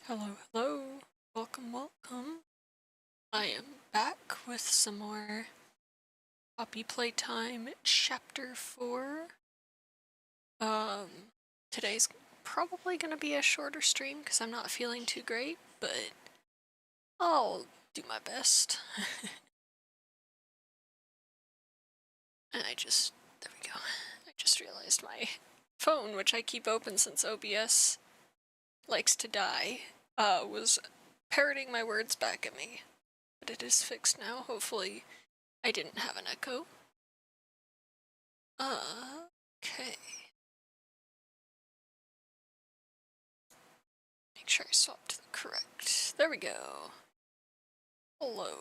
Hello, hello. Welcome, welcome. I am back with some more Poppy Playtime Chapter 4. Today's probably gonna be a shorter stream because I'm not feeling too great, but I'll do my best. And there we go. I just realized my phone, which I keep open since OBS likes to die, was parroting my words back at me. But it is fixed now. Hopefully I didn't have an echo. Okay. Make sure I swap to the correct. There we go. Hello.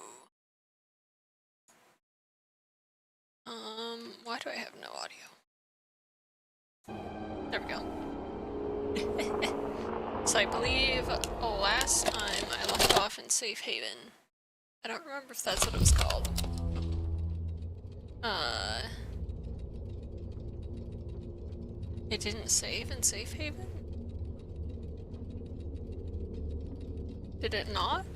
Why do I have no audio? There we go. So I believe last time I left off in Safe Haven. I don't remember if that's what it was called. It didn't save in Safe Haven? Did it not?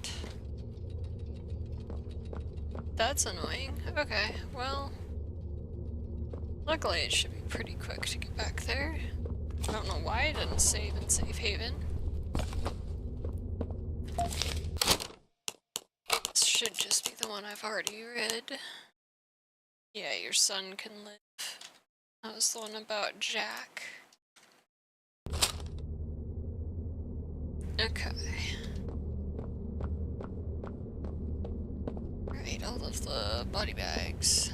That's annoying. Okay, well, luckily it should be pretty quick to get back there. I don't know why it didn't save in Safe Haven. This should just be the one I've already read. Yeah, your son can live. That was the one about Jack. Okay. Right, all of the body bags.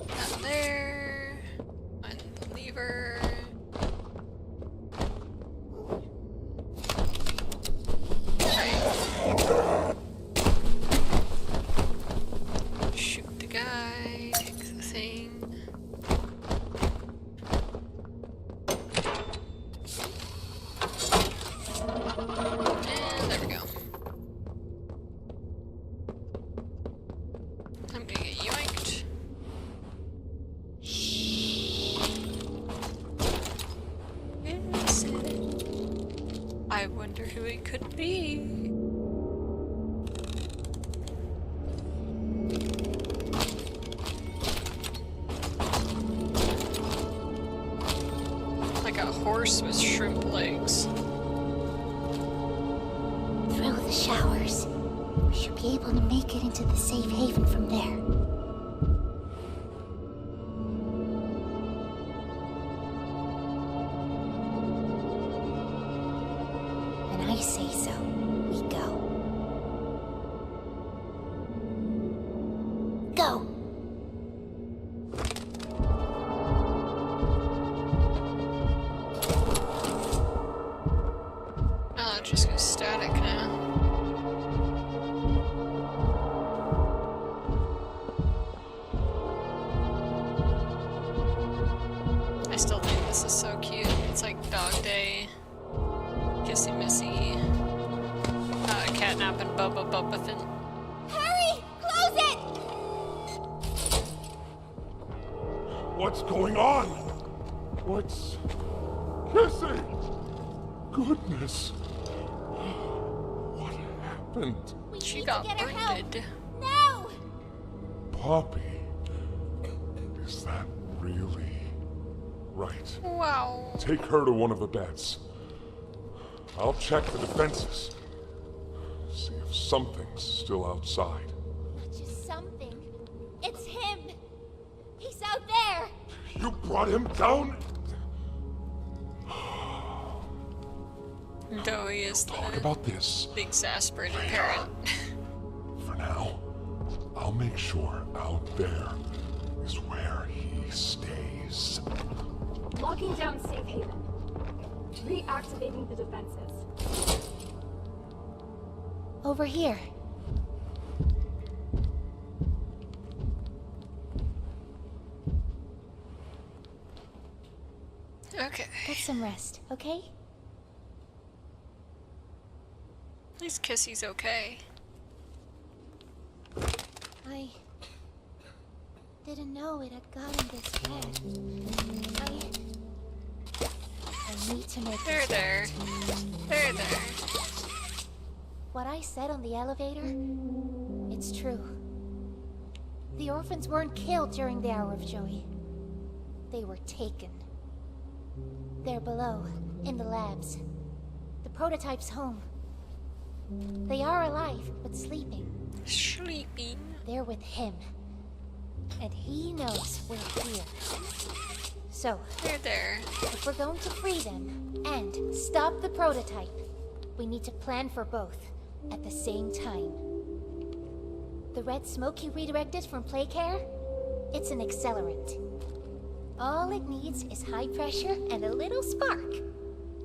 That there. Find the lever. Shoot the guy, take the thing. And there we go. I'm gonna get yoinked. Yes. I wonder who it could be. Like a horse with shrimp legs. Through the showers. We should be able to make it into the safe haven from there. When I say so, we go. Go! Oh, it just goes static now. I still think this is so cute. It's like Dog Day, Kissy Missy, Catnap and Bubba Bubbathin. Hurry! Close it! What's going on? What's... Kissy! Goodness! What happened? We She need got to get her help. wounded. Now! Poppy? Is that really right? Wow. Take her to one of the beds. I'll check the defenses. See if something's still outside. Not just something. It's him! He's out there! You brought him down? Though he is Talk the about this. exasperated parent. For now, I'll make sure out there is where he stays. Locking down Safe Haven. Reactivating the defenses. Over here. Okay. Get some rest, okay? At least Kissy's okay. I didn't know it had gotten this bad. We need to make There, this there. right. There, there. What I said on the elevator, it's true. The orphans weren't killed during the Hour of Joy. They were taken. They're below, in the labs. The prototype's home. They are alive, but sleeping. Sleeping. They're with him. And he knows we're here. So, There, there. if we're going to free them and stop the prototype, we need to plan for both at the same time. The red smoke you redirected from Playcare? It's an accelerant. All it needs is high pressure and a little spark,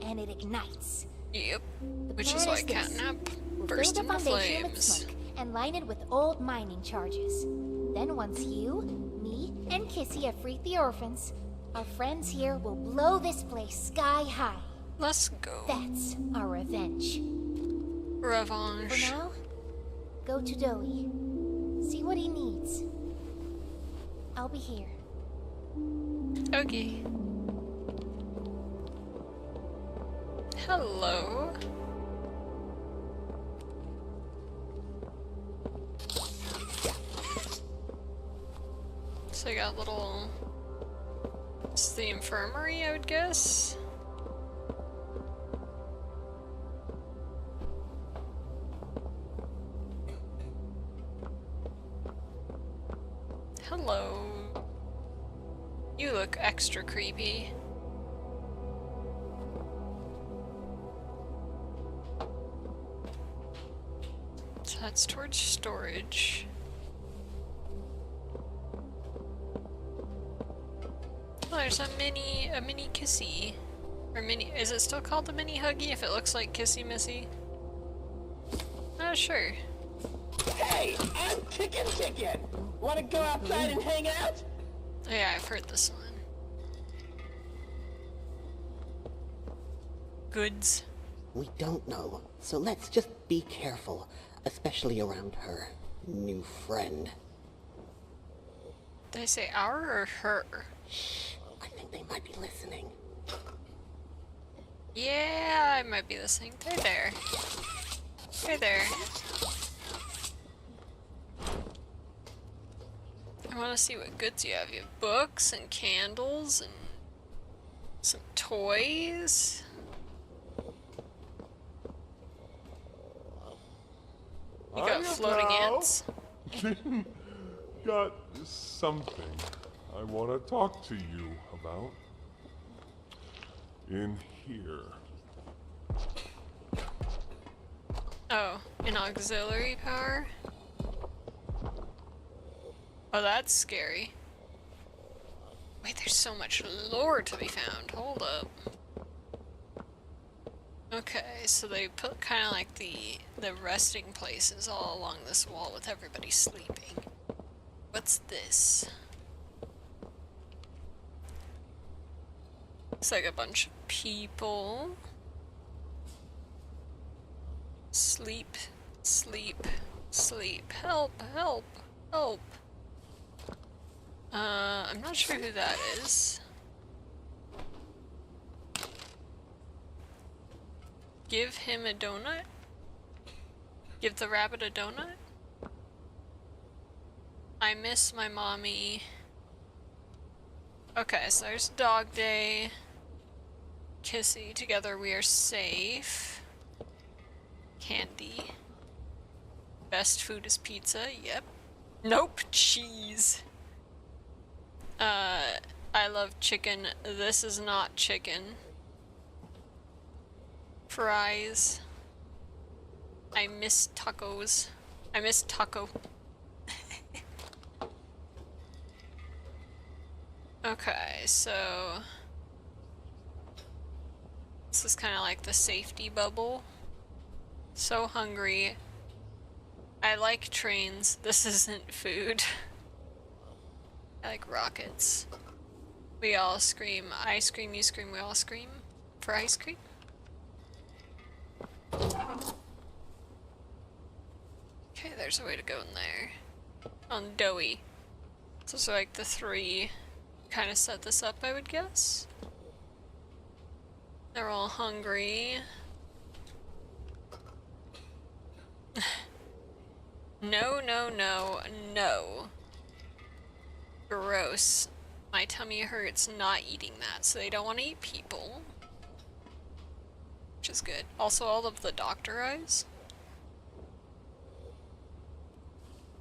and it ignites. Yep. The Which plan is why this. Catnap We'll burst build a into foundation with flames. smoke and line it with old mining charges. Then once you, me, and Kissy have freed the orphans, our friends here will blow this place sky high. Let's go. That's our revenge. For Revanche. now, go to Doey. See what he needs. I'll be here. Okay. Hello. So I got little... It's the infirmary, I would guess? Hello. You look extra creepy. So that's towards storage. Oh, there's a mini Kissy. Or mini, is it still called the mini Huggy if it looks like Kissy Missy? Not sure. Hey, I'm Chicken Chicken! Wanna go outside and hang out? Oh, yeah, I've heard this one. Goods. We don't know, so let's just be careful, especially around her new friend. Did I say our or her? Shh, I think they might be listening. Yeah, I might be listening. They're there. They're there. I want to see what goods you have. You have books and candles and some toys. You got floating ants. Got something I want to talk to you about. In here. Oh, an auxiliary power? Oh, that's scary. Wait, there's so much lore to be found. Hold up. Okay, so they put kind of like the resting places all along this wall with everybody sleeping. What's this? Looks like a bunch of people. Sleep, sleep, sleep. Help, help, help. I'm not sure who that is. Give him a donut? Give the rabbit a donut? I miss my mommy. Okay, so there's Dog Day. Kissy, together we are safe. Candy. Best food is pizza, yep. Nope, cheese. I love chicken. This is not chicken. Fries. I miss tacos. I miss taco. Okay, so this is kind of like the safety bubble. So hungry. I like trains. This isn't food. I like rockets. We all scream. I scream, you scream, we all scream. For ice cream? Okay, there's a way to go in there. On Doey. So like the three kind of set this up, I would guess. They're all hungry. No, no, no, no. Gross. My tummy hurts not eating that, so they don't want to eat people. Which is good. Also, all of the doctor eyes.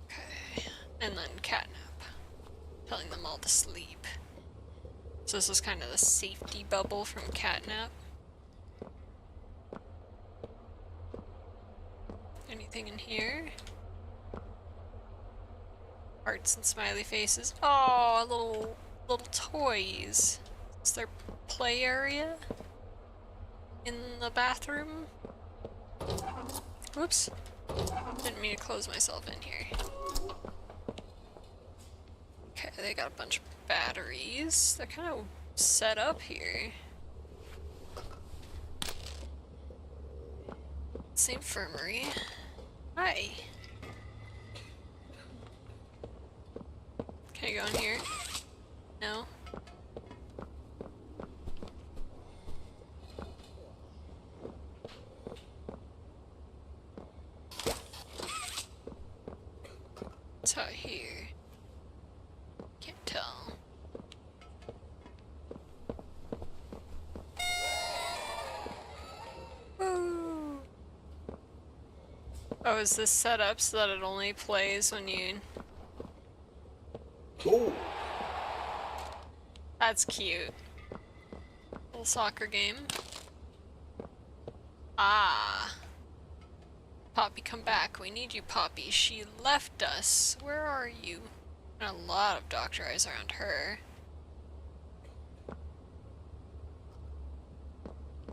Okay. And then catnap. Telling them all to sleep. So this is kind of the safety bubble from catnap. Anything in here? Hearts and smiley faces. Oh, little toys. Is there play area in the bathroom? Whoops. Didn't mean to close myself in here. Okay, they got a bunch of batteries. They're kind of set up here. It's the infirmary. Hi. Can I go in here? No? What's out here? Can't tell. Woo! Oh, is this set up so that it only plays when you... Oh, That's cute. Little soccer game. Ah. Poppy, come back. We need you, Poppy. She left us. Where are you? And a lot of doctor eyes around her.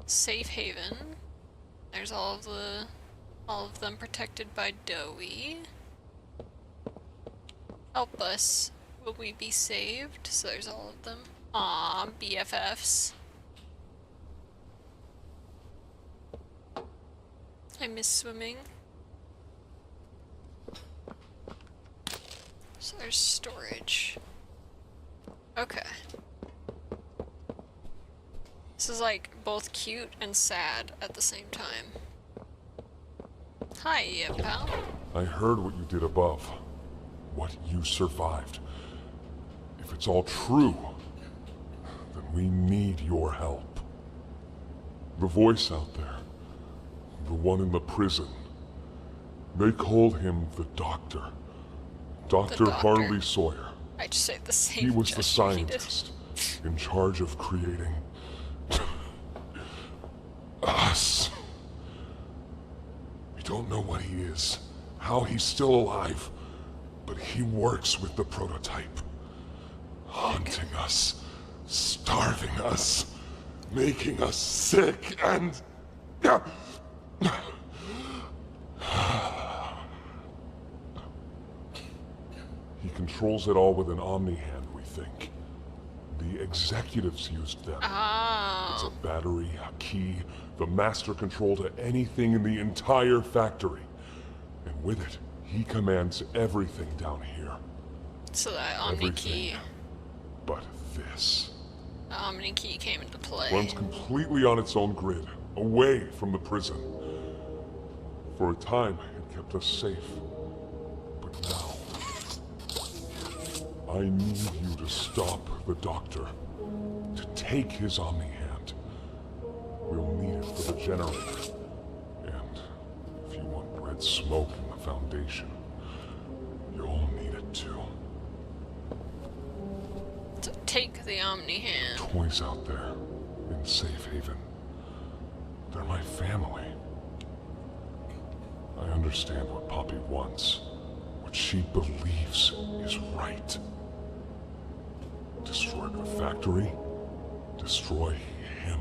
Safe haven. There's all of them protected by Doughy. Help us. Will we be saved? So there's all of them. Aw, BFFs. I miss swimming. So there's storage. Okay. This is like both cute and sad at the same time. Hi, pal. I heard what you did above. What you survived. If it's all true, then we need your help. The voice out there, the one in the prison, they called him the Doctor. Dr. Doctor. Harley Sawyer. I just say the same. He was the gesture he did. scientist in charge of creating us. We don't know what he is, how he's still alive, but he works with the prototype. Hunting us, starving us, making us sick, and... He controls it all with an Omni hand, we think. The executives used them. It's a Oh. battery, a key, the master control to anything in the entire factory. And with it, he commands everything down here. So that Omni key. Everything. But this The Omni key came into play. runs completely on its own grid, away from the prison. For a time, it kept us safe. But now, I need you to stop the Doctor. To take his Omni hand. We'll need it for the generator. And if you want red smoke in the Foundation, you'll need it too. To take the Omni hand. Toys out there in Safe Haven. They're my family. I understand what Poppy wants, what she believes is right. Destroy the factory, destroy him.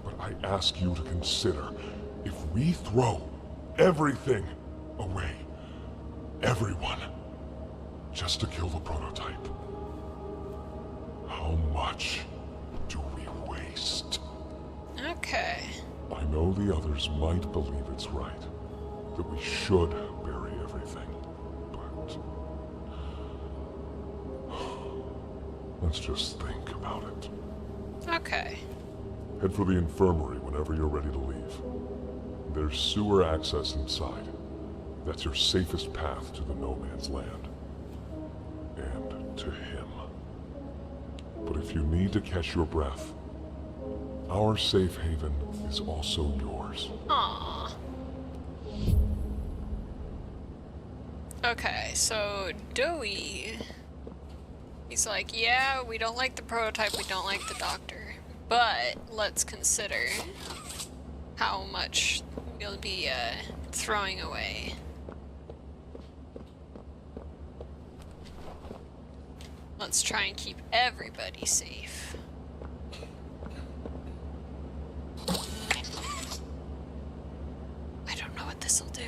But I ask you to consider, if we throw everything away, everyone, just to kill the prototype, how much do we waste? Okay. I know the others might believe it's right, that we should bury everything, but... let's just think about it. Okay. Head for the infirmary whenever you're ready to leave. There's sewer access inside. That's your safest path to the No Man's Land. And to him. But if you need to catch your breath, our safe haven is also yours. Aww. Okay, so Doey, he's like, yeah, we don't like the prototype, we don't like the doctor, but let's consider how much we'll be throwing away. Let's try and keep everybody safe. I don't know what this'll do.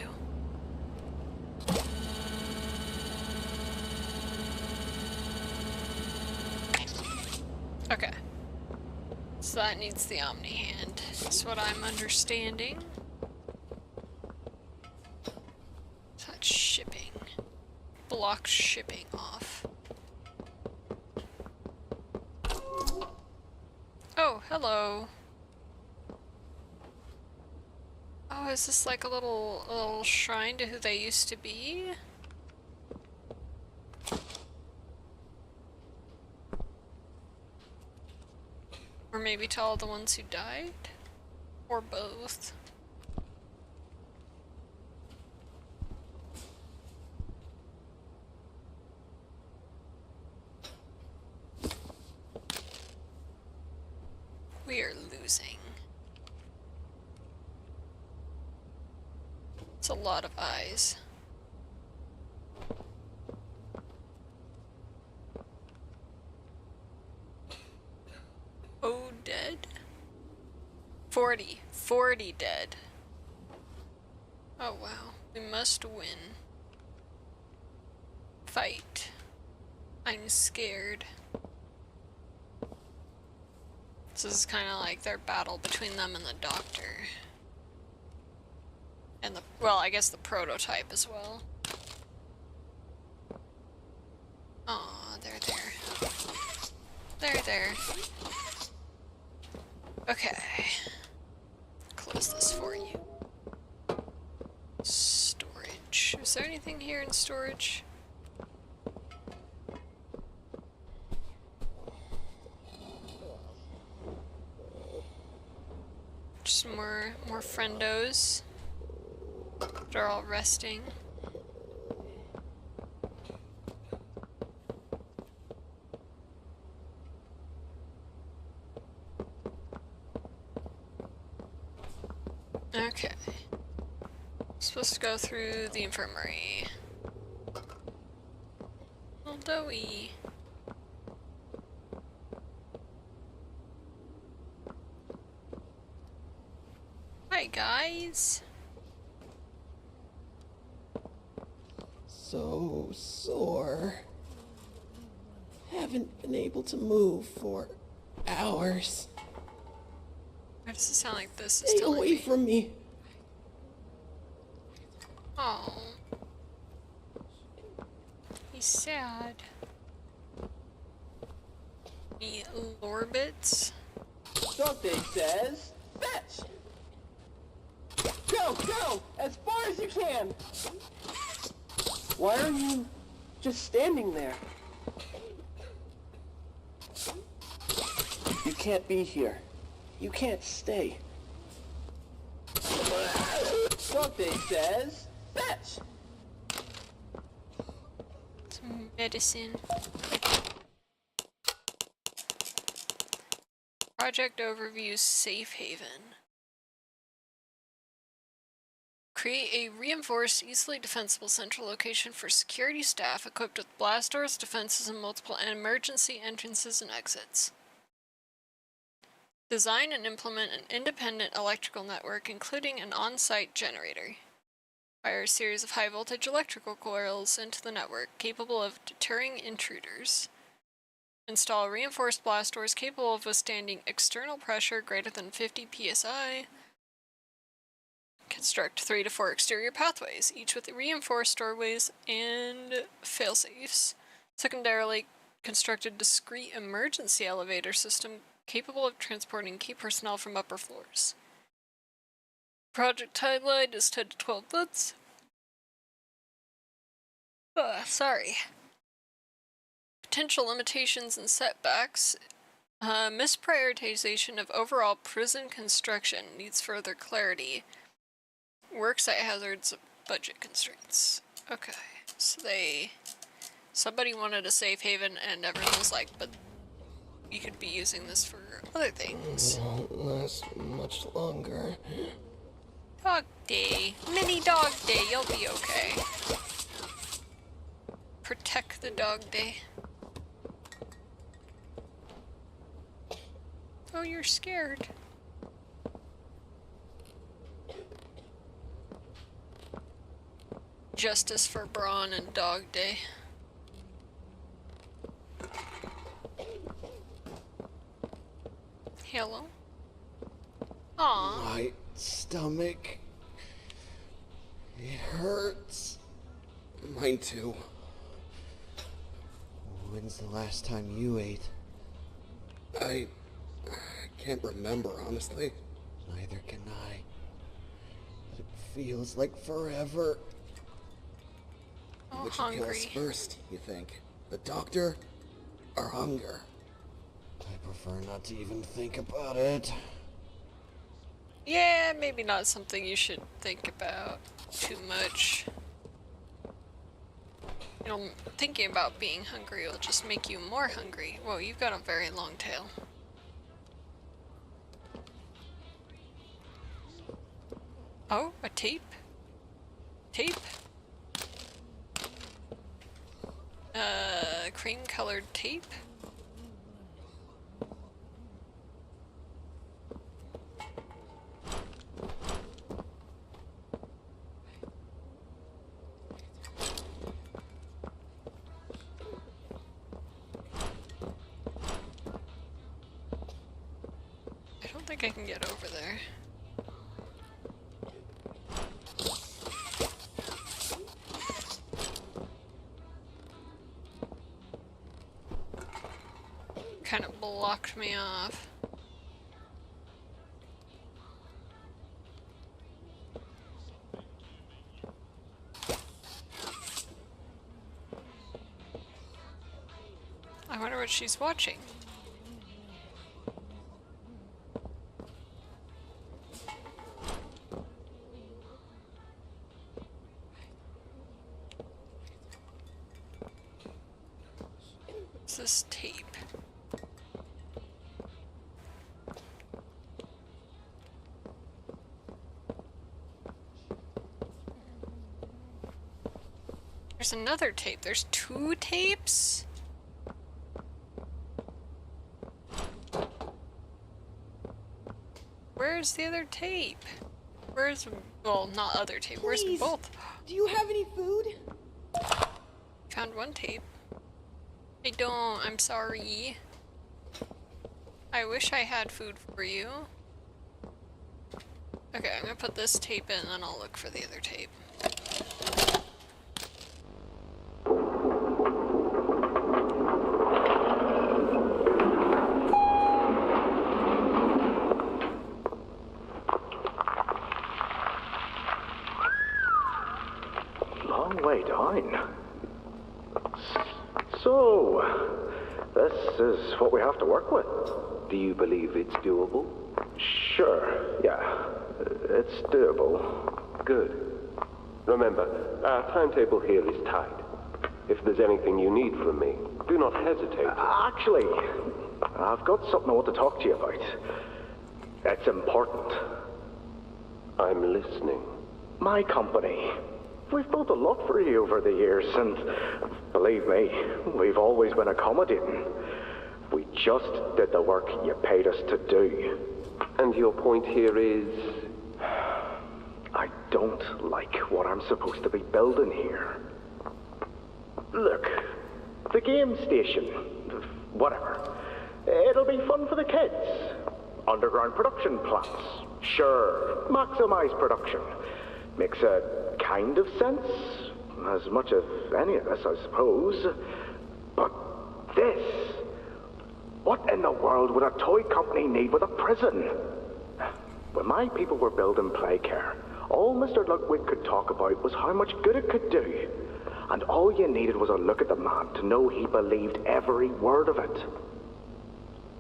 Okay. So that needs the Omni Hand, is what I'm understanding. So that's shipping. Block shipping off. Oh, hello. Oh, is this like a little shrine to who they used to be? Or maybe to all the ones who died? Or both? We are losing. It's a lot of eyes. Oh, dead? 40 dead. Oh wow, we must win. Fight. I'm scared. This is kind of like their battle between them and the doctor. And the, well, I guess the prototype as well. Aw, they're there. They're there. Okay. Close this for you. Storage. Is there anything here in storage? Just more friendos. They're all resting. Okay. Supposed to go through the infirmary. Little Doey. Hi guys. So sore. Haven't been able to move for hours. Why does it sound like this is Stay telling away me? from me. Oh. He's sad. The Lorbits. Something says, fetch! Go, go! As far as you can! Why are you just standing there? You can't be here. You can't stay. Something says, fetch! Some medicine. Project Overview Safe Haven. Create a reinforced, easily defensible central location for security staff equipped with blast doors, defenses, and multiple emergency entrances and exits. Design and implement an independent electrical network, including an on-site generator. Fire a series of high-voltage electrical coils into the network, capable of deterring intruders. Install reinforced blast doors capable of withstanding external pressure greater than 50 psi. Construct 3 to 4 exterior pathways, each with reinforced doorways and failsafes. Secondarily, construct a discrete emergency elevator system capable of transporting key personnel from upper floors. Project timeline is 10 to 12 months. Sorry. Potential limitations and setbacks. Misprioritization of overall prison construction needs further clarity. Worksite hazards, budget constraints. Okay, so somebody wanted a safe haven and everyone was like, but you could be using this for other things. It won't last much longer. Dog day. Mini dog day, you'll be okay. Protect the dog day. Oh, you're scared. Justice for Braun and Dog Day. Hello? Aww. My stomach. It hurts. Mine too. When's the last time you ate? I can't remember, honestly. Neither can I. But it feels like forever. Oh, Which will kill us hungry. first, you think? The doctor or hunger? I prefer not to even think about it. Yeah, maybe not something you should think about too much. You know, thinking about being hungry will just make you more hungry. Whoa, you've got a very long tail. Oh, a tape? Tape? Cream-colored tape? I don't think I can get over there. Kind of blocked me off. I wonder what she's watching. What's this tape? There's another tape. There's 2 tapes? Where's the other tape? Where's... well, not other tape. Where's Please. both? Do you have any food? Found 1 tape. I don't. I'm sorry. I wish I had food for you. Okay, I'm gonna put this tape in and then I'll look for the other tape. Long way down. So, this is what we have to work with. Do you believe it's doable? Sure, yeah. It's doable. Good. Remember, our timetable here is tight. If there's anything you need from me, do not hesitate. Actually, I've got something I want to talk to you about. It's important. I'm listening. My company. We've built a lot for you over the years, and believe me, we've always been accommodating. We just did the work you paid us to do. And your point here is... I don't like what I'm supposed to be building here. Look, the game station, whatever. It'll be fun for the kids. Underground production plants. Sure, maximize production. Makes a kind of sense. As much of any of this, I suppose. But this... What in the world would a toy company need with a prison? When my people were building Playcare, all Mr. Ludwig could talk about was how much good it could do. And all you needed was a look at the man to know he believed every word of it.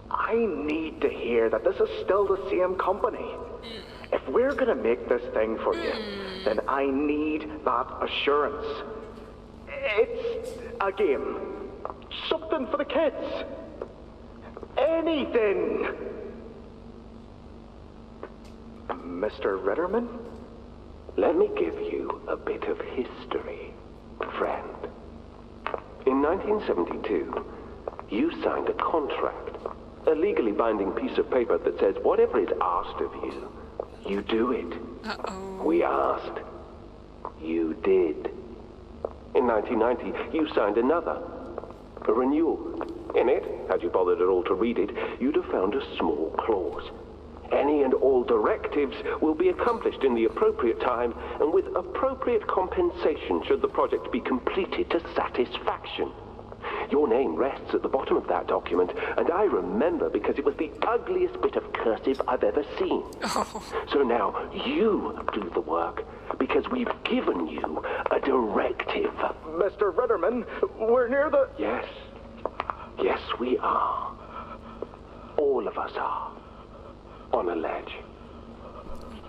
I need to hear that this is still the same company. If we're gonna make this thing for you, then I need that assurance. It's a game. Something for the kids. Anything. Mr. Ritterman? Let me give you a bit of history, friend. In 1972, you signed a contract, a legally binding piece of paper that says whatever is asked of you, you do it. Uh-oh. We asked. You did. In 1990, you signed another, a renewal. In it, had you bothered at all to read it, you'd have found a small clause. Any and all directives will be accomplished in the appropriate time and with appropriate compensation should the project be completed to satisfaction. Your name rests at the bottom of that document, and I remember because it was the ugliest bit of cursive I've ever seen. Oh. So now you do the work, because we've given you a directive. Mr. Ritterman, we're near the... Yes. Yes, we are. All of us are. On a ledge.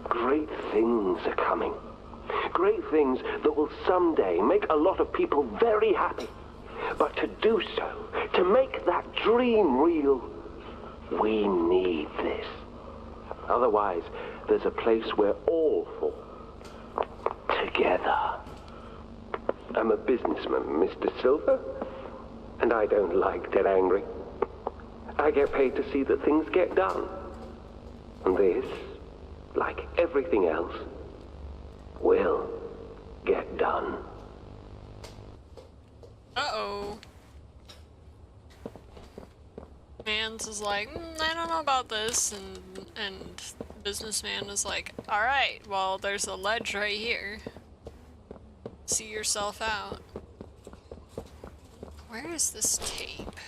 Great things are coming. Great things that will someday make a lot of people very happy. But to do so, to make that dream real, we need this. Otherwise, there's a place we're all for. Together. I'm a businessman, Mr. Silver, and I don't like to get angry. I get paid to see that things get done. And this, like everything else, will get done. Uh-oh. Mans is like, I don't know about this, and businessman is like, alright, well, there's a ledge right here. See yourself out. Where is this tape?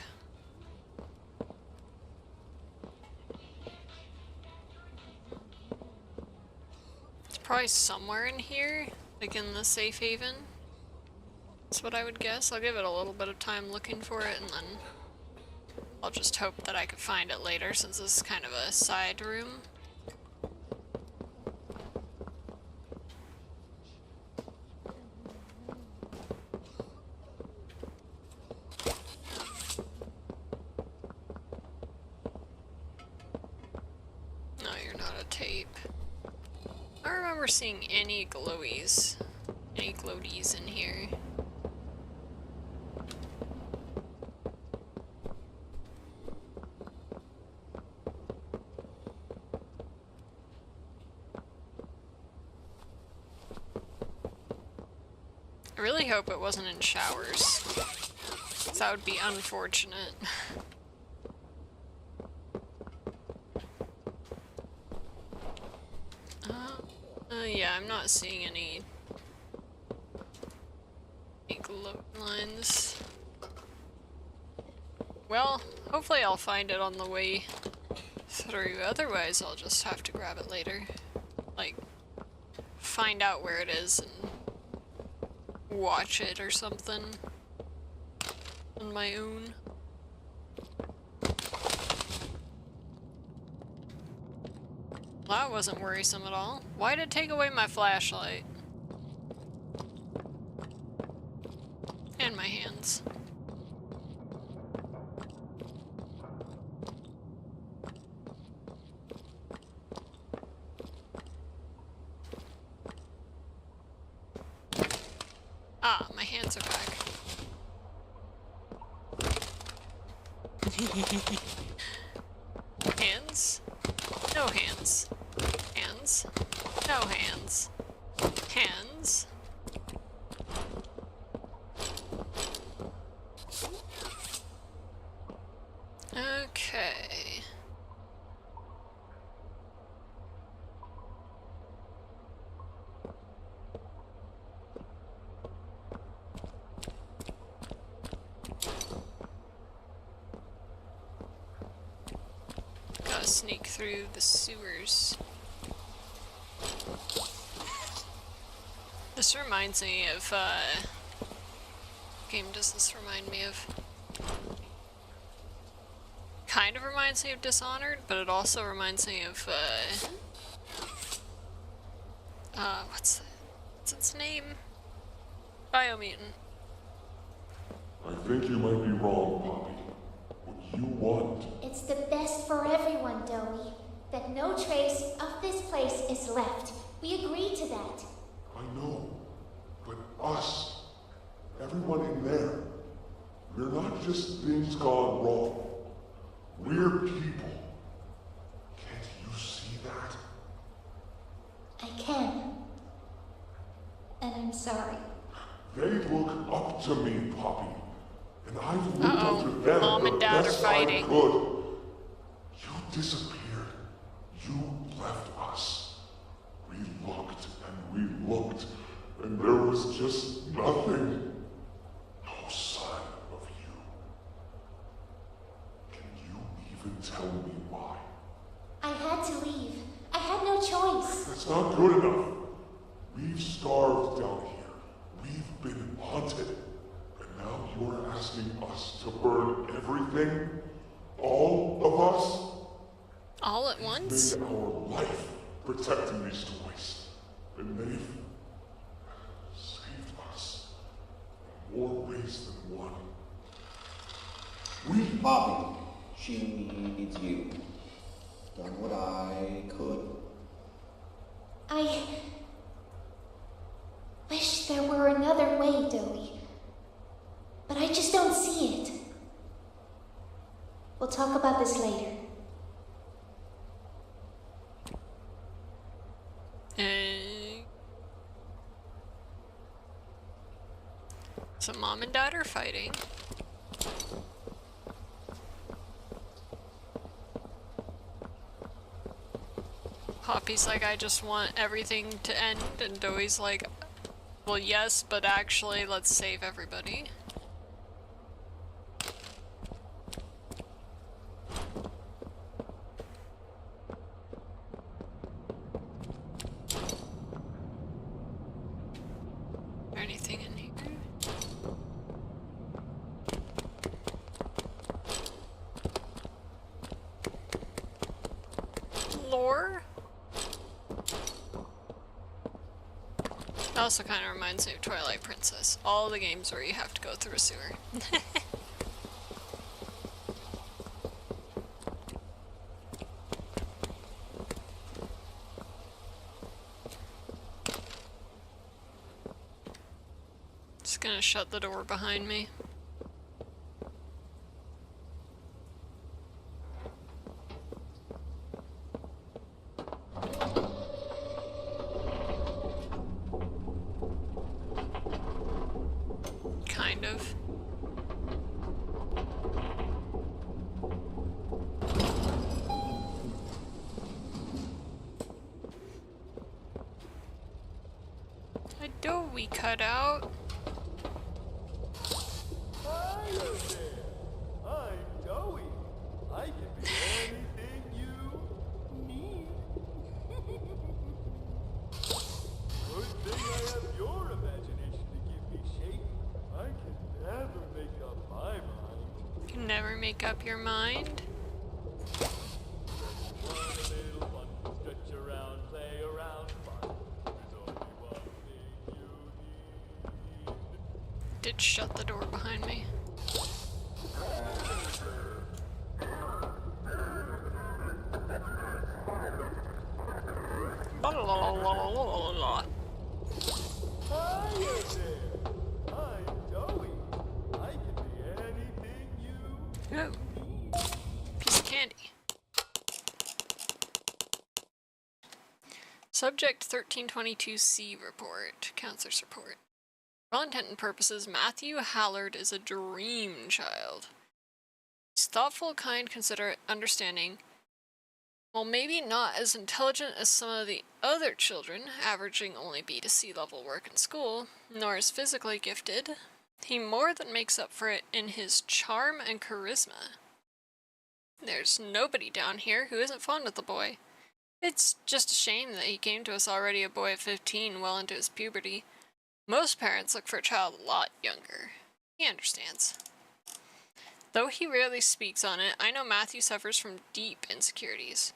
It's probably somewhere in here, like in the safe haven. That's what I would guess. I'll give it a little bit of time looking for it, and then I'll just hope that I could find it later, since this is kind of a side room. No, you're not a tape. I don't remember seeing any glowies, any gloaties in here. I really hope it wasn't in showers, 'cause that would be unfortunate. Yeah, I'm not seeing any glow lines. Well, hopefully I'll find it on the way through, otherwise I'll just have to grab it later. Like, find out where it is and watch it or something on my own. That wasn't worrisome at all. Why did it take away my flashlight? And my hands. Ah, my hands are back. Hands? No hands. Hands? No hands. Hands? Okay. sneak through the sewers. This reminds me of, what game does this remind me of? Kind of reminds me of Dishonored, but it also reminds me of, what's its name? Biomutant. I think you might be wrong, Poppy. What you want. It's the best for everyone, Doe. That no trace of this place is left. We agreed to that. I know. But us. Everyone in there. We're not just things gone wrong. We're people. Can't you see that? I can. And I'm sorry. They look up to me, Poppy. And I've looked up to them Mom and Dad are best fighting. I could. You disappeared. You left us. We looked and we looked, and there was just nothing. No sign of you. Can you even tell me why? I had to leave. I had no choice. That's not good enough. We've starved down here. We've been hunted. And now you're asking us to burn everything? All of us? All at once? Made our life protecting these toys. And they've saved us in more ways than one. We Poppy, she needs you. Done what I could. I wish there were another way, Doe. But I just don't see it. We'll talk about this later. So Mom and Dad are fighting. Poppy's like, I just want everything to end, and Doe's like, well, yes, but actually, let's save everybody. Is there anything in here? Lore? It also kind of reminds me of Twilight Princess. All the games where you have to go through a sewer. Just gonna shut the door behind me. Kind of. A dough we cut out. Hi there. I'm Joey. I can be anything you need. Good thing I have your imagination to give me shape. I can never make up my mind. Can never make up your mind. One little fun, stretch around, play around, fun. There's only one thing you need. Did shut the door behind me. La la la la la la la. Hi there. I'm Joey. I can be anything you Oh, piece of candy. Subject 1322C report. Counselor's report. For all intent and purposes, Matthew Hallard is a dream child. He's thoughtful, kind, considerate, understanding. While maybe not as intelligent as some of the other children, averaging only B to C level work in school, nor as physically gifted, he more than makes up for it in his charm and charisma. There's nobody down here who isn't fond of the boy. It's just a shame that he came to us already a boy at 15, well into his puberty. Most parents look for a child a lot younger. He understands. Though he rarely speaks on it, I know Matthew suffers from deep insecurities.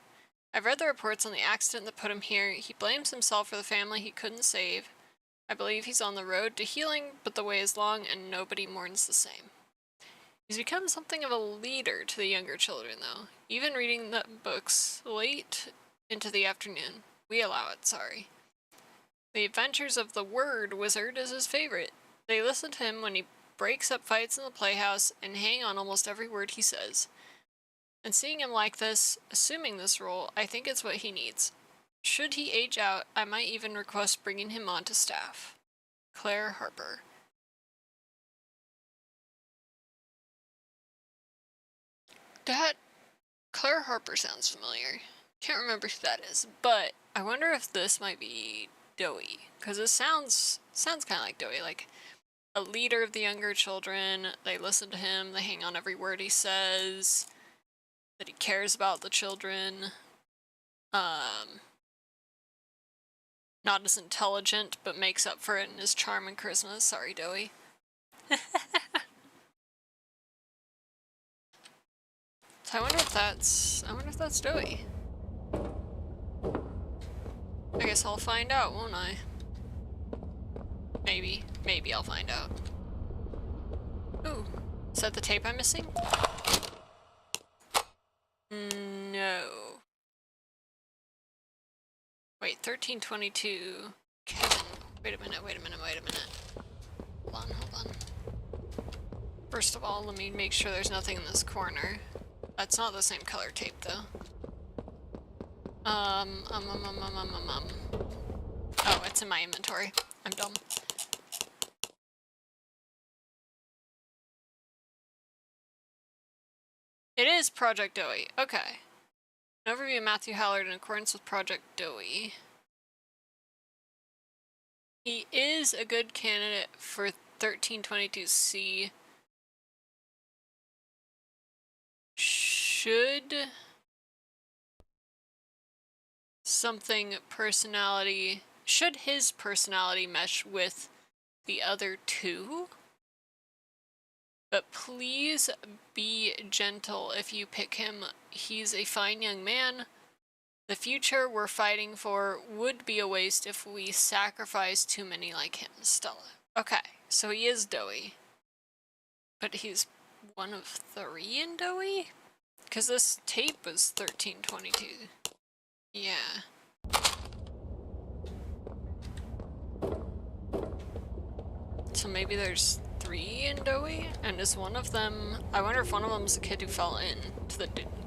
I've read the reports on the accident that put him here. He blames himself for the family he couldn't save. I believe he's on the road to healing, but the way is long and nobody mourns the same. He's become something of a leader to the younger children, though. Even reading the books late into the afternoon. We allow it, sorry. The Adventures of the Word Wizard is his favorite. They listen to him when he breaks up fights in the playhouse and hang on almost every word he says. And seeing him like this, assuming this role, I think it's what he needs. Should he age out, I might even request bringing him onto staff. Claire Harper. That Claire Harper sounds familiar. Can't remember who that is, but I wonder if this might be Doey, because it sounds kind of like Doey, like a leader of the younger children. They listen to him, they hang on every word he says, that he cares about the children. Not as intelligent, but makes up for it in his charm and charisma. Sorry, Doey. So I wonder if that's Doey. I guess I'll find out, won't I? Maybe I'll find out. Ooh, is that the tape I'm missing? No. Wait, 1322. Kevin. Wait a minute. Hold on. First of all, let me make sure there's nothing in this corner. That's not the same color tape, though. Oh, it's in my inventory. I'm dumb. It is Project Doey. Okay. An overview of Matthew Hallard in accordance with Project Doey. He is a good candidate for 1322C. Should his personality mesh with the other two? But please be gentle if you pick him. He's a fine young man. The future we're fighting for would be a waste if we sacrifice too many like him, Stella. Okay, so he is Doey. But he's one of 3 in Doey? Because this tape was 1322. Yeah. So maybe there's 3 in Doey? And is one of them... I wonder if one of them is the kid who fell in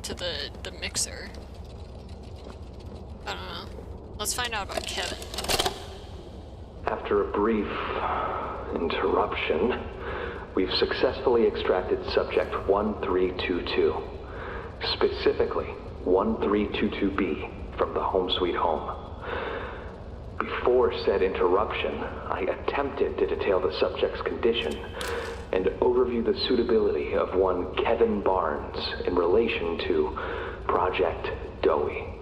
to the mixer. I don't know. Let's find out about Kevin. After a brief interruption, we've successfully extracted subject 1322, specifically 1322B from the Home Sweet Home. Before said interruption, I attempted to detail the subject's condition and overview the suitability of one Kevin Barnes in relation to Project Doey.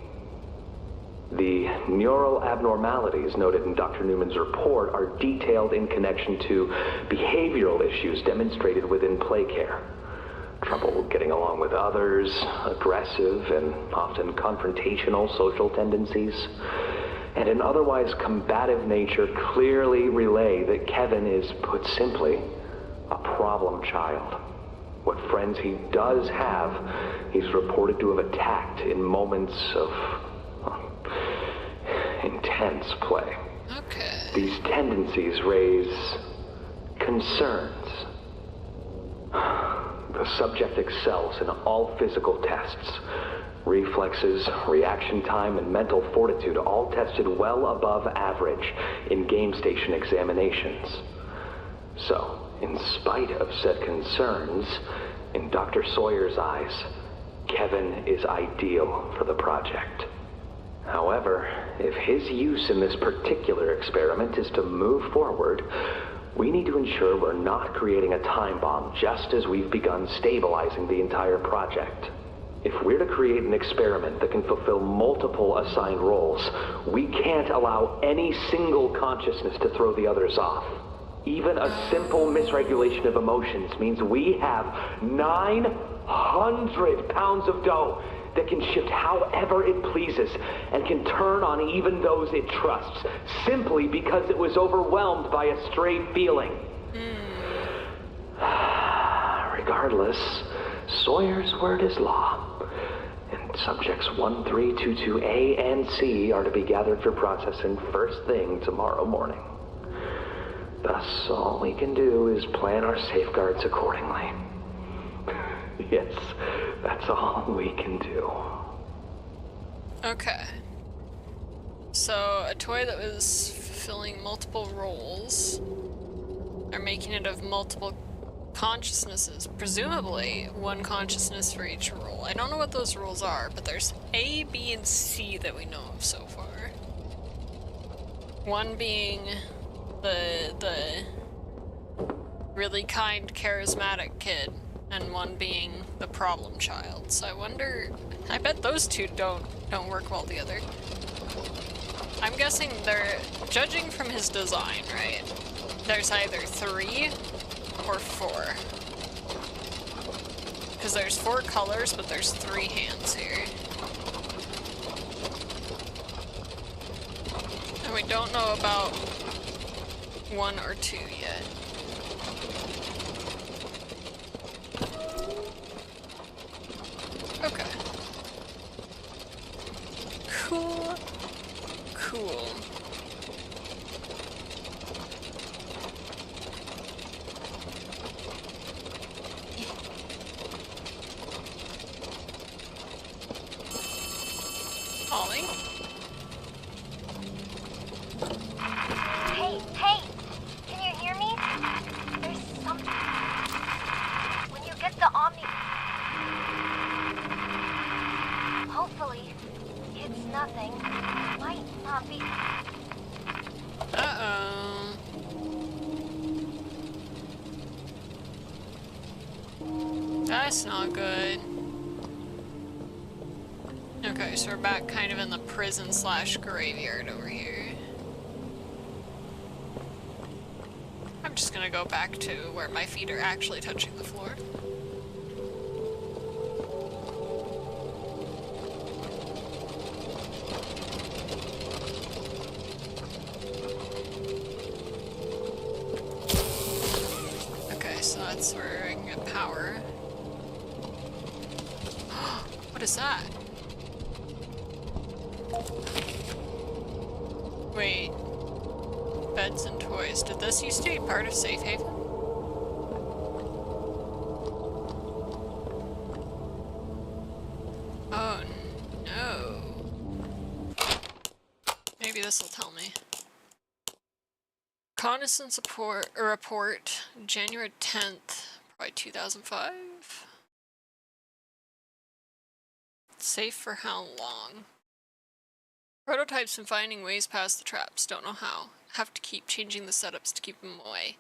The neural abnormalities noted in Dr. Newman's report are detailed in connection to behavioral issues demonstrated within play care. Trouble getting along with others, aggressive and often confrontational social tendencies, and an otherwise combative nature clearly relay that Kevin is, put simply, a problem child. What friends he does have, he's reported to have attacked in moments of intense play. Okay. These tendencies raise concerns. The subject excels in all physical tests. Reflexes, reaction time, and mental fortitude all tested well above average in game station examinations. So, in spite of said concerns, in Dr. Sawyer's eyes, Kevin is ideal for the project. However, if his use in this particular experiment is to move forward, we need to ensure we're not creating a time bomb just as we've begun stabilizing the entire project. If we're to create an experiment that can fulfill multiple assigned roles, we can't allow any single consciousness to throw the others off. Even a simple misregulation of emotions means we have 900 pounds of dough that can shift however it pleases and can turn on even those it trusts, simply because it was overwhelmed by a stray feeling. Regardless, Sawyer's word is law. And subjects 1322A and C are to be gathered for processing first thing tomorrow morning. Thus, all we can do is plan our safeguards accordingly. Yes, that's all we can do. Okay. So, a toy that was fulfilling multiple roles are making it of multiple consciousnesses. Presumably, one consciousness for each role. I don't know what those roles are, but there's A, B, and C that we know of so far. One being the really kind, charismatic kid, and one being the problem child. So I wonder, I bet those two don't work well together. I'm guessing they're, judging from his design, right? There's either 3 or 4. Because there's 4 colors, but there's 3 hands here. And we don't know about 1 or 2 yet. Okay. Cool. Cool. Ollie? Hey, can you hear me? There's something. When you get the Omni... Hopefully, it's nothing. Might not be... Uh-oh. That's not good. Okay, so we're back kind of in the prison / graveyard over here. I'm just gonna go back to where my feet are actually touching the floor. Okay, so that's where I can get power. What is that? Wait. Beds and toys. Did this used to be part of Safe Haven? Oh no. Maybe this will tell me. Reconnaissance report, January 10th, probably 2005. Safe for how long? Prototypes and finding ways past the traps. Don't know how. Have to keep changing the setups to keep him away.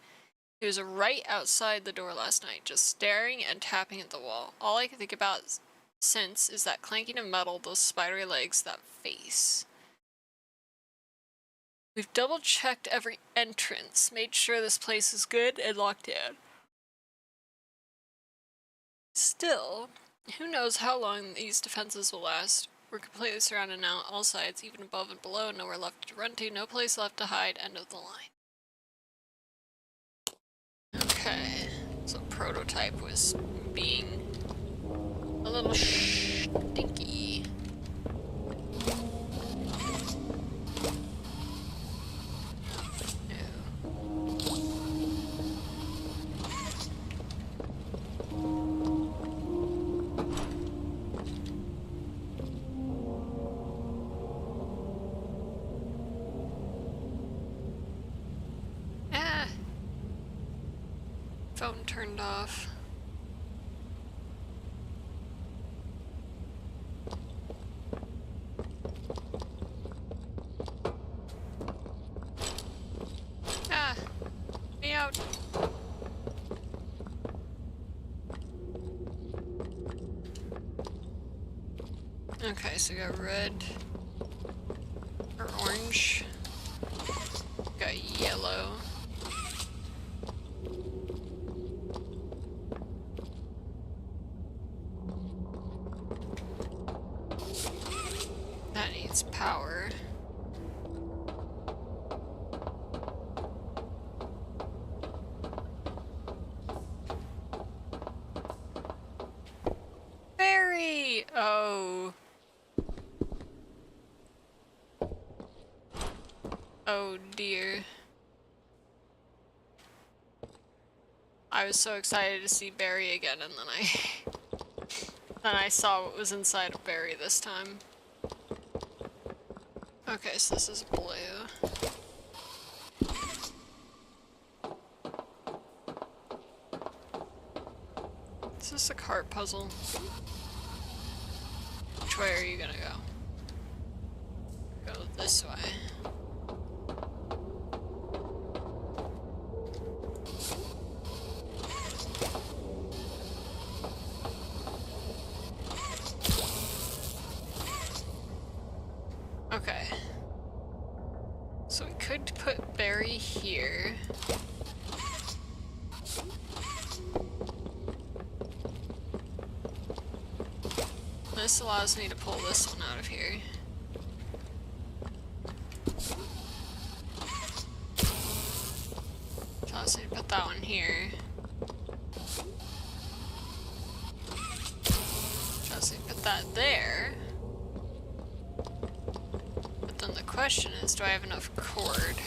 He was right outside the door last night, just staring and tapping at the wall. All I can think about since is that clanking of metal, those spidery legs, that face. We've double-checked every entrance, made sure this place is good, and locked in. Still, who knows how long these defenses will last. We're completely surrounded now, all sides, even above and below, nowhere left to run to, no place left to hide, end of the line. Okay, so Prototype was being a little stinky. Phone turned off. Ah! Me out! Okay, so we got red or orange. Got yellow. That needs power. Berry! Oh. Oh dear. I was so excited to see Barry again, and then I saw what was inside of Barry this time. Okay, so this is blue. Is this a cart puzzle? Which way are you gonna go? Go this way. Okay. So we could put Barry here. This allows me to pull this one out of here. Allows me to put that one here. Allows me to put that there. But then the question is, do I have enough cord?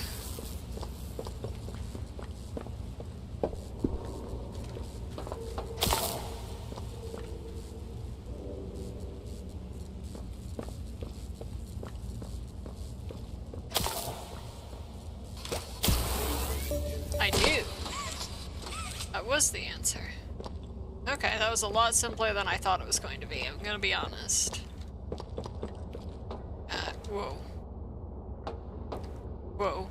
I do. That was the answer. Okay, that was a lot simpler than I thought it was going to be, I'm gonna be honest. Whoa. Whoa.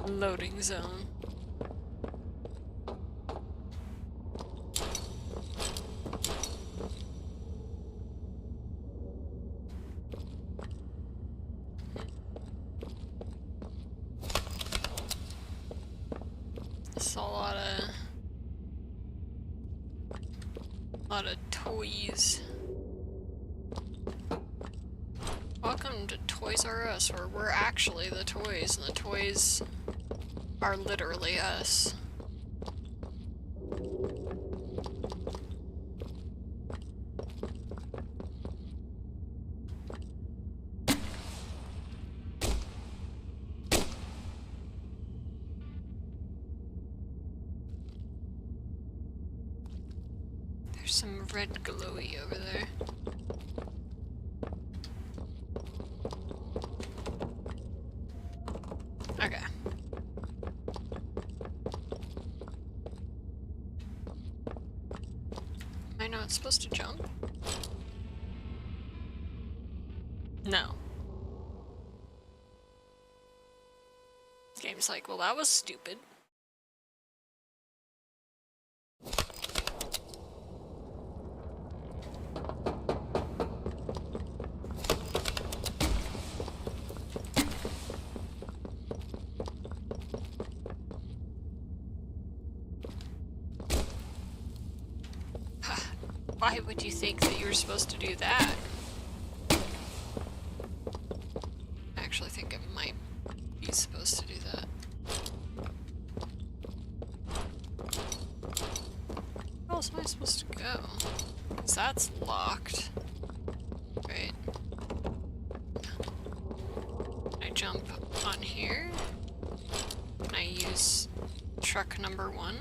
Loading zone. It's a lot of toys. Welcome to Toys R Us, where we're actually the toys, and the toys are literally us. There's some red glowy over there. Okay. Am I not supposed to jump? No. This game's like, well, that was stupid. Why would you think that you were supposed to do that? I actually think it might be supposed to do that. Where else am I supposed to go? Because that's locked. Right. Can I jump on here? Can I use truck number 1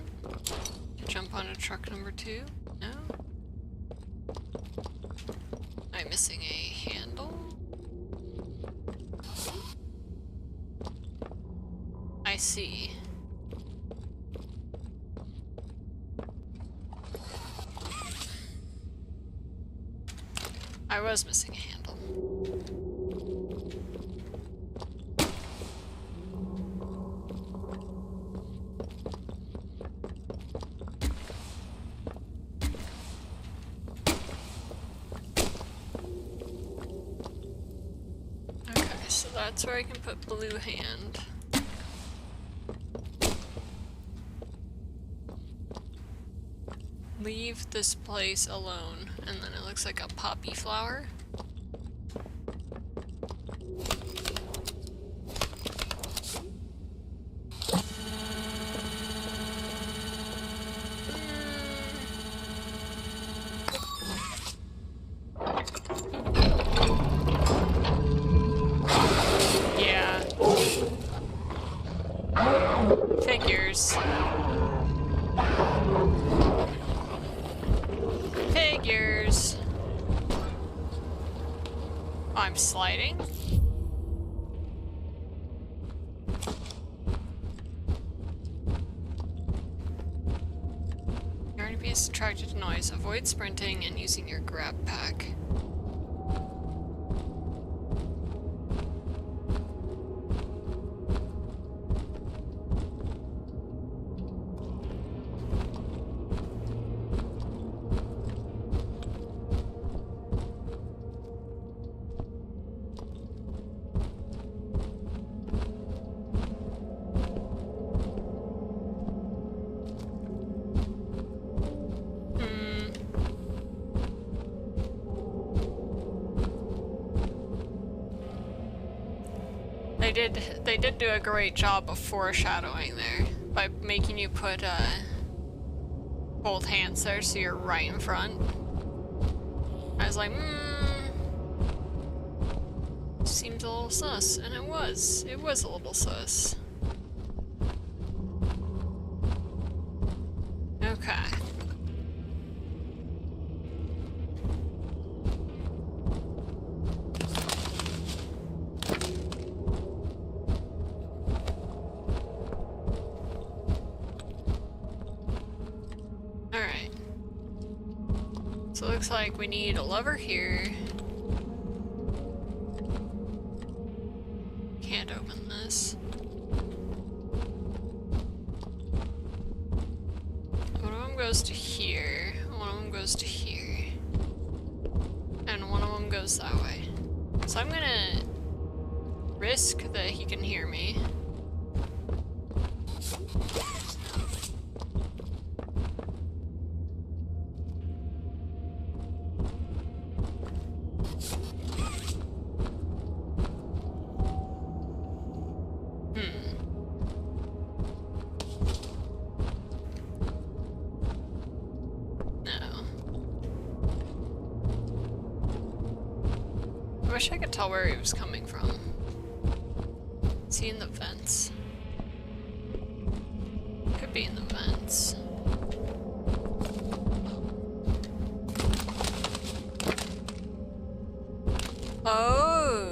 to jump onto truck number 2? No? Am I missing a handle? I see. I was missing a handle. so that's where I can put blue hand. Leave this place alone, and then it looks like a poppy flower. Yeah. Figures. Figures. Oh, I'm sliding? Your enemy is attracted to noise. Avoid sprinting and using your grab pack. They did do a great job of foreshadowing there by making you put both hands there so you're right in front. I was like, seems a little sus, and it was a little sus. Okay. So it looks like we need a lever here. Can't open this. One of them goes to here, one of them goes to here, and one of them goes that way. So I'm gonna risk that he can hear me. I wish I could tell where he was coming from. Is he in the vents? Could be in the vents. Oh!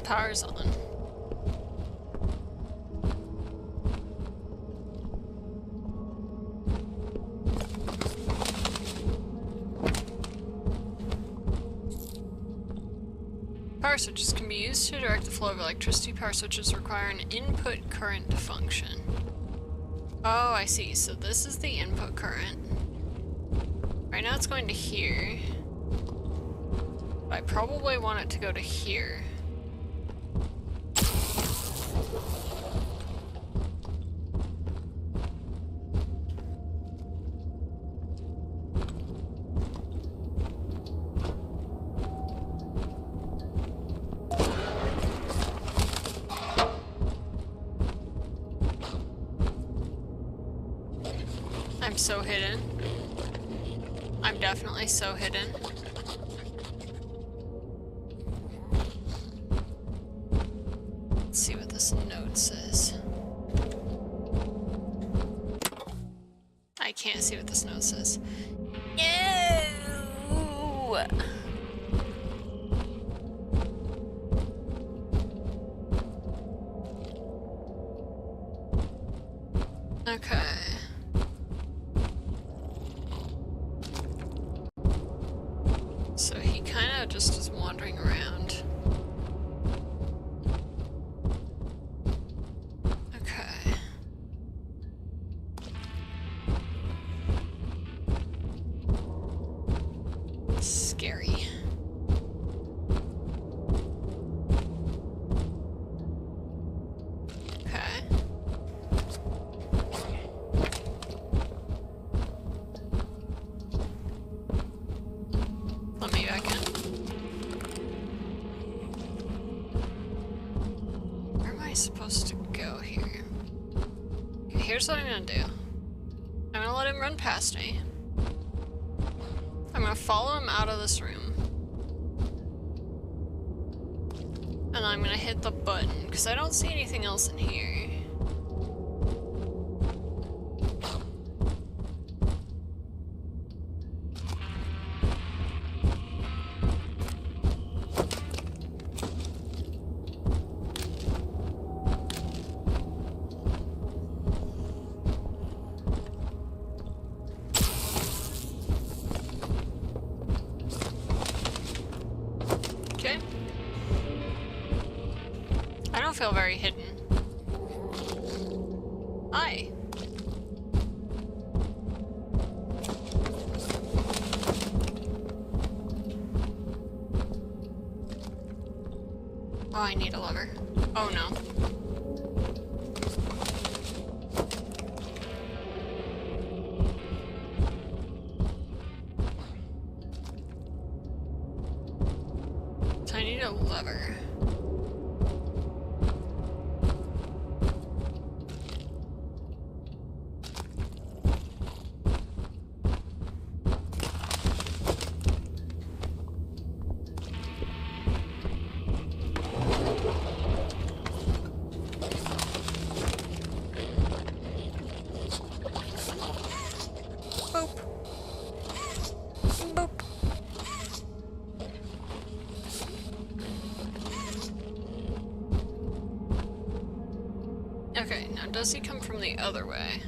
Power's on. Power switches can be used to direct the flow of electricity. Power switches require an input current to function. Oh, I see. So this is the input current. Right now it's going to here. But I probably want it to go to here. I'm so hidden. I'm definitely so hidden. Let's see what this note says. I can't see what this note says. Yeah! So he kind of just is wandering around. Okay. Scary. Okay. Let me back in. Where am I supposed to go here? Okay, here's what I'm gonna do. I'm gonna let him run past me. I'm gonna follow him out of this room. And I'm gonna hit the button, because I don't see anything else in here. Okay. I don't feel very hidden. Hi. Oh, I need a lever. Oh no. So I need a lever. Boop. Boop. Okay, now does he come from the other way?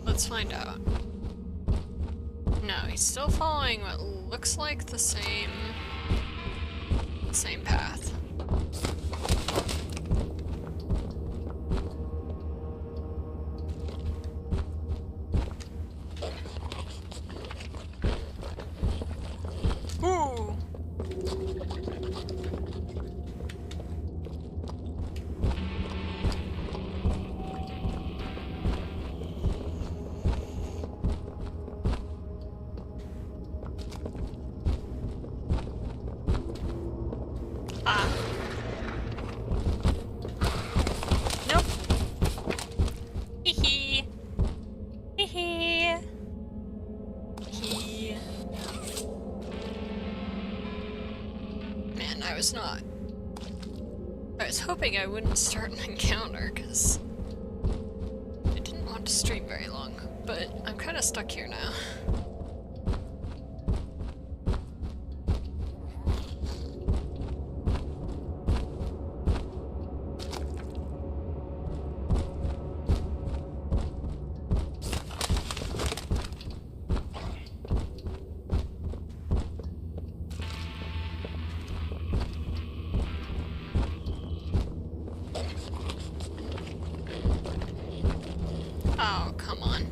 Let's find out. No, he's still following what looks like the same path. Ooh. Ah. Nope. Hee hee. Hee hee. Hee. Man, I was hoping I wouldn't start an encounter, because I didn't want to stream very long, but I'm kind of stuck here now. Oh, come on.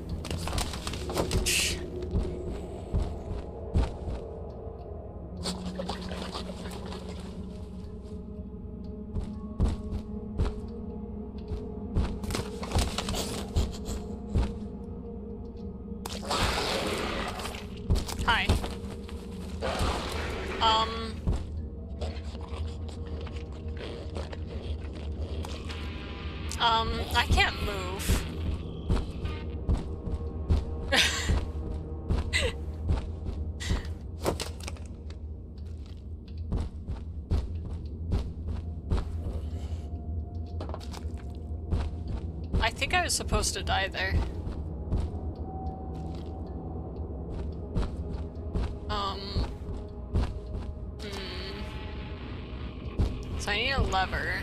Hi. I can't move. I think I was supposed to die there. So I need a lever.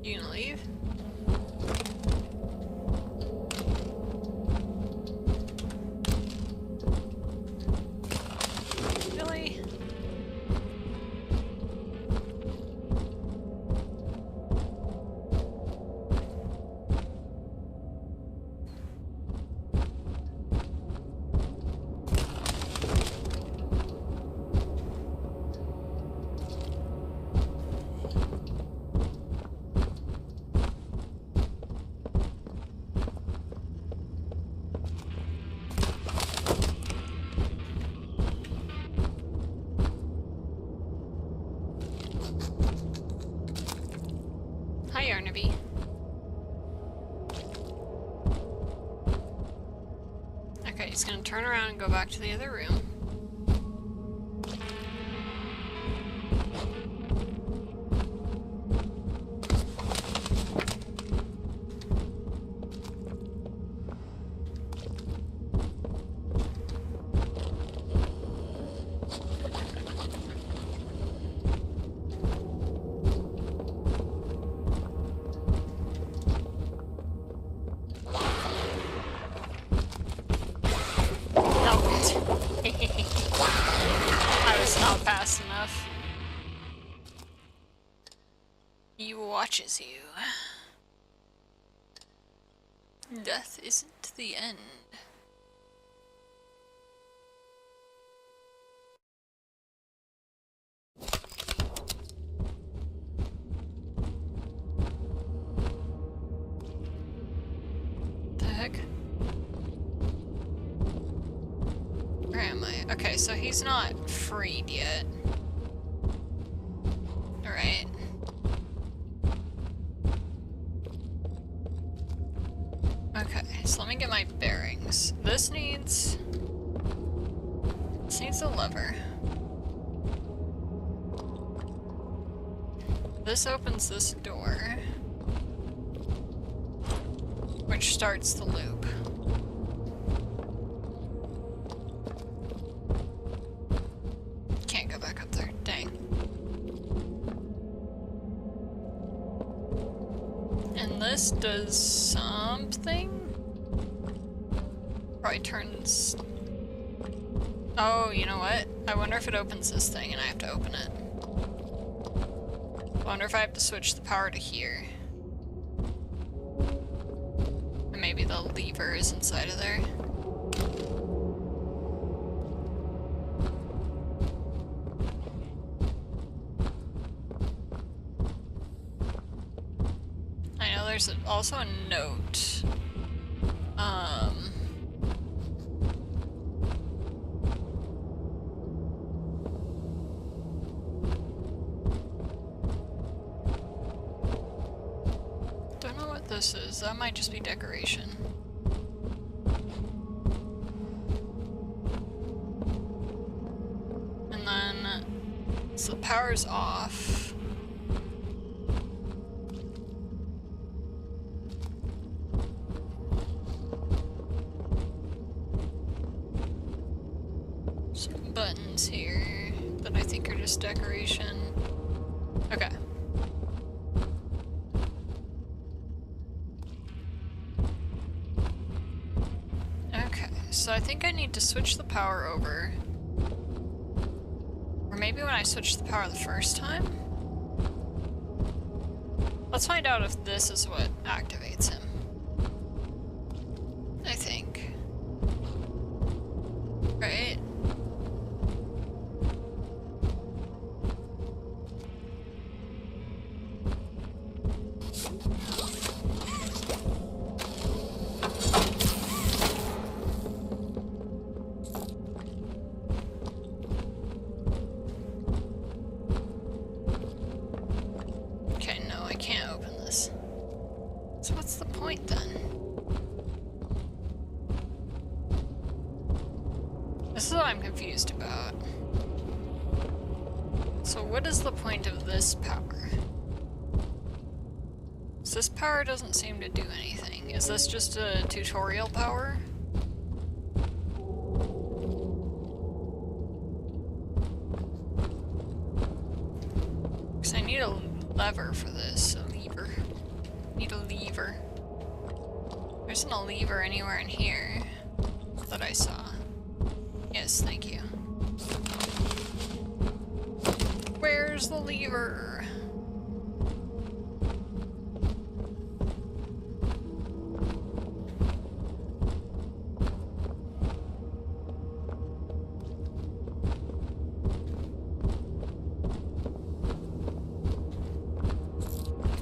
You gonna leave? Really? Hi, Arnaby. Okay, he's gonna turn around and go back to the other room. I was not fast enough. He watches you. Death isn't the end. The heck? Where am I? Okay, so he's not freed yet. Alright. Okay, so let me get my bearings. This needs a lever. This opens this door, which starts the loop. Can't go back up there, dang. And this does something? Probably turns... Oh, you know what? I wonder if it opens this thing and I have to open it. I wonder if I have to switch the power to here. And maybe the lever is inside of there. I know there's also a note. Don't know what this is. That might just be decoration. And then, so the power's off. Some buttons here that I think are just decoration. Okay. Okay, so I think I need to switch the power over. Or maybe when I switched the power the first time? Let's find out if this is what activates him. I think. Right? Okay, no, I can't open this. So what's the point then? This is what I'm confused about. So what is the point of this power? So this power doesn't seem to do anything. Is this just a tutorial power? Because I need a lever for this, a lever. Need a lever. There isn't a lever anywhere in here that I saw. Yes, thank you. Where's the lever?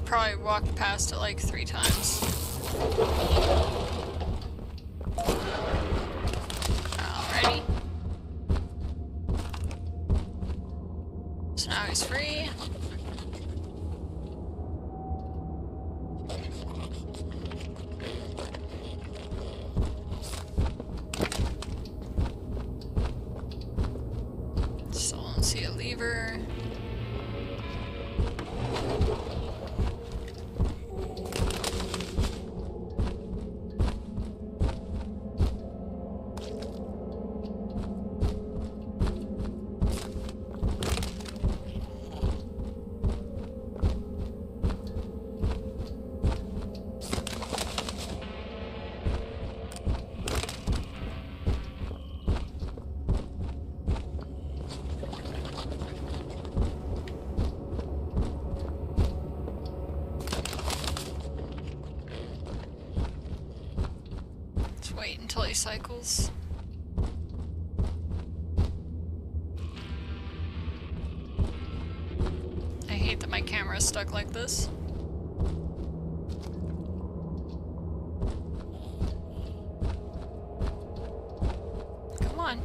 Probably walked past it like 3 times. Alrighty. So now he's free. Still don't see a lever. Wait until he cycles. I hate that my camera is stuck like this. Come on.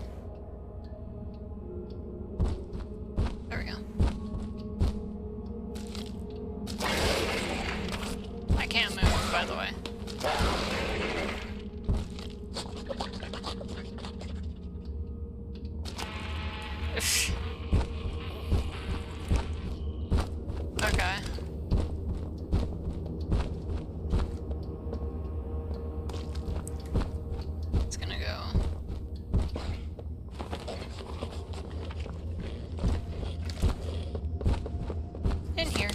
There we go. I can't move, by the way. Okay. It's gonna go. In here.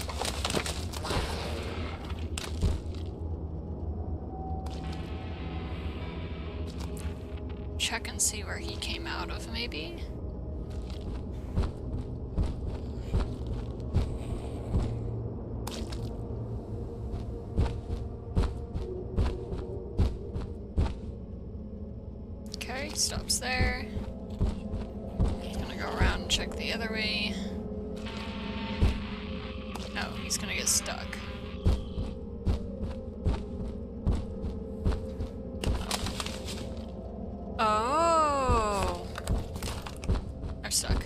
Check and see where he came out of, maybe? Okay, stops there. He's gonna go around and check the other way. No, he's gonna get stuck. Oh! I'm stuck.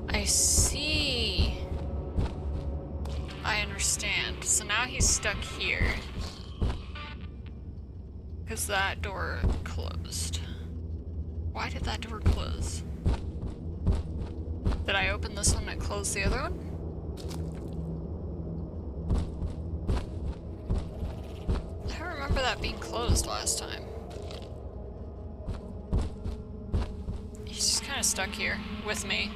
I see. I understand. So now he's stuck here. Because that door closed. Why did that door close? Did I open this one and close the other one? I don't remember that being closed last time. He's just kind of stuck here with me.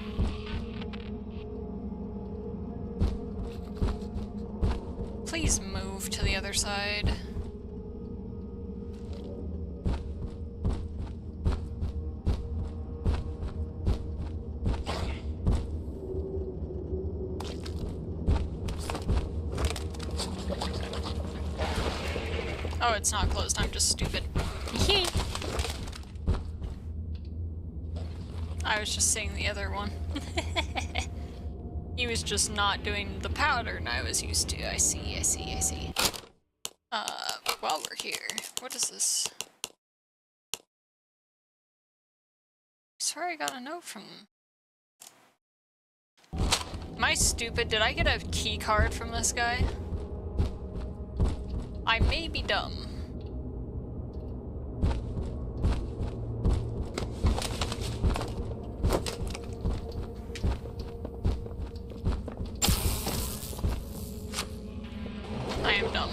Please move to the other side. Oh, it's not closed. I'm just stupid. I was just seeing the other one. He was just not doing the pattern I was used to. I see, I see, I see. While we're here, what is this? I swear I got a note from... Am I stupid? Did I get a key card from this guy? I may be dumb. I am dumb.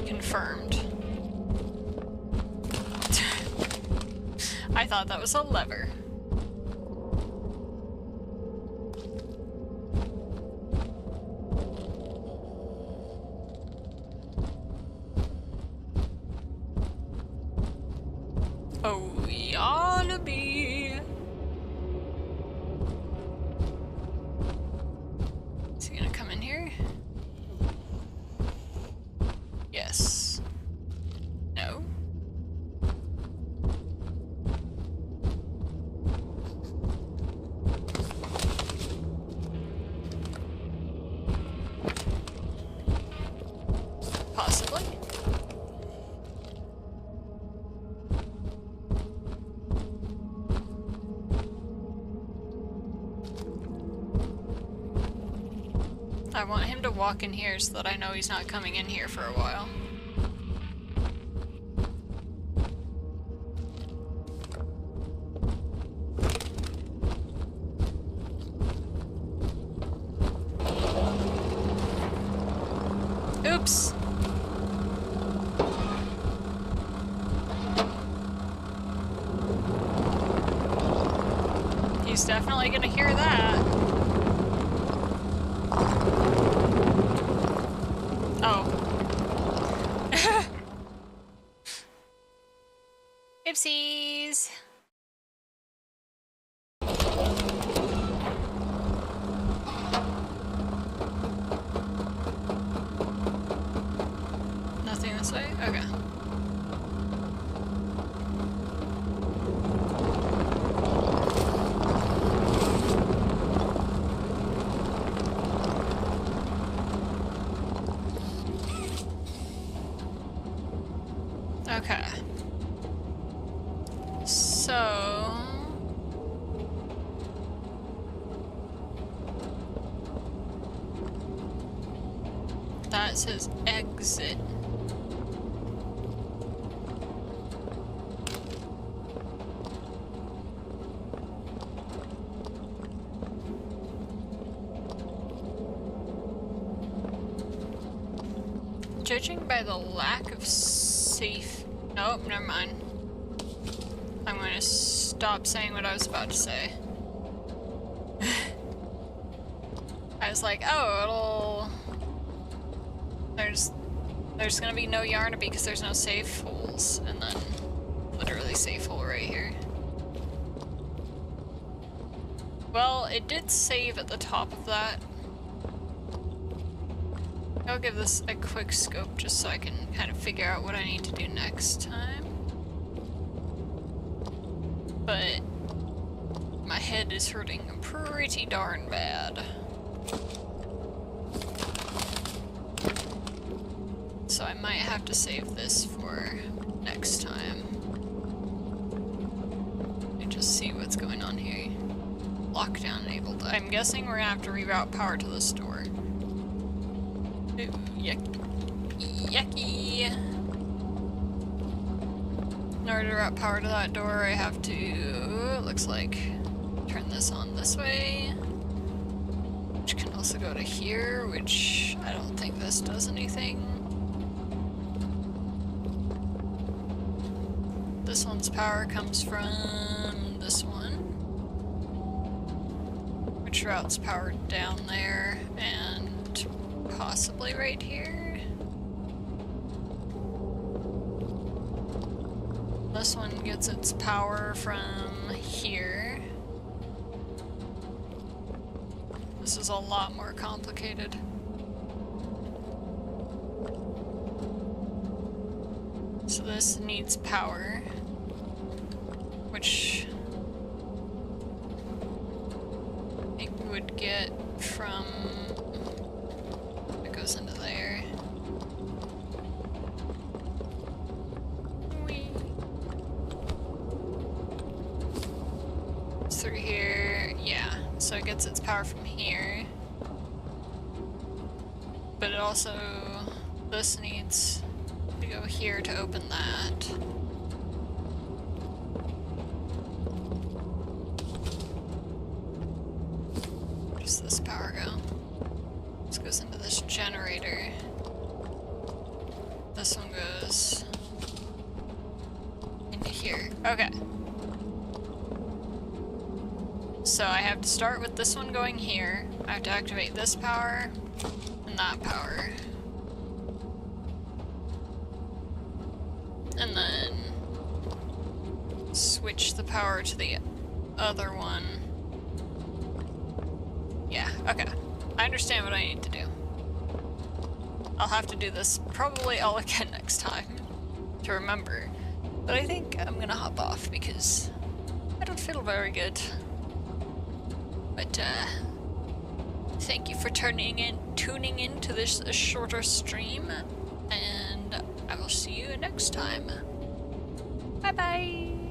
Confirmed. I thought that was a lever. Possibly. I want him to walk in here so that I know he's not coming in here for a while. Oops. He's definitely gonna hear that. Oh. Oopsies. Nothing this way? Okay. Okay. So... that says exit. Judging by the lack of safe... Nope, never mind. I'm going to stop saying what I was about to say. I was like, oh, There's gonna be no Yarnaby because there's no safe holes, and then literally safe hole right here. Well, it did save at the top of that. I'll give this a quick scope just so I can kind of figure out what I need to do next time. But my head is hurting pretty darn bad. So I might have to save this for next time. And just see what's going on here. Lockdown enabled. I'm guessing we're gonna have to reroute power to this door. Ooh, yucky. In order to route power to that door, I have to, it looks like, turn this on this way. Which can also go to here, which I don't think this does anything. This one's power comes from this one, which routes power down there and possibly right here. This one gets its power from here. This is a lot more complicated. So this needs power, which it would get from, it goes into there. Whee. It's through here, yeah. So it gets its power from here. But it also, this needs to go here to open that. Where does this power go? This goes into this generator. This one goes into here. Okay. So I have to start with this one going here. I have to activate this power and that power. And then switch the power to the other one. Yeah, okay. I understand what I need to do. I'll have to do this probably all again next time to remember. But I think I'm gonna hop off because I don't feel very good. But thank you for tuning in to this shorter stream, and you next time. Bye bye!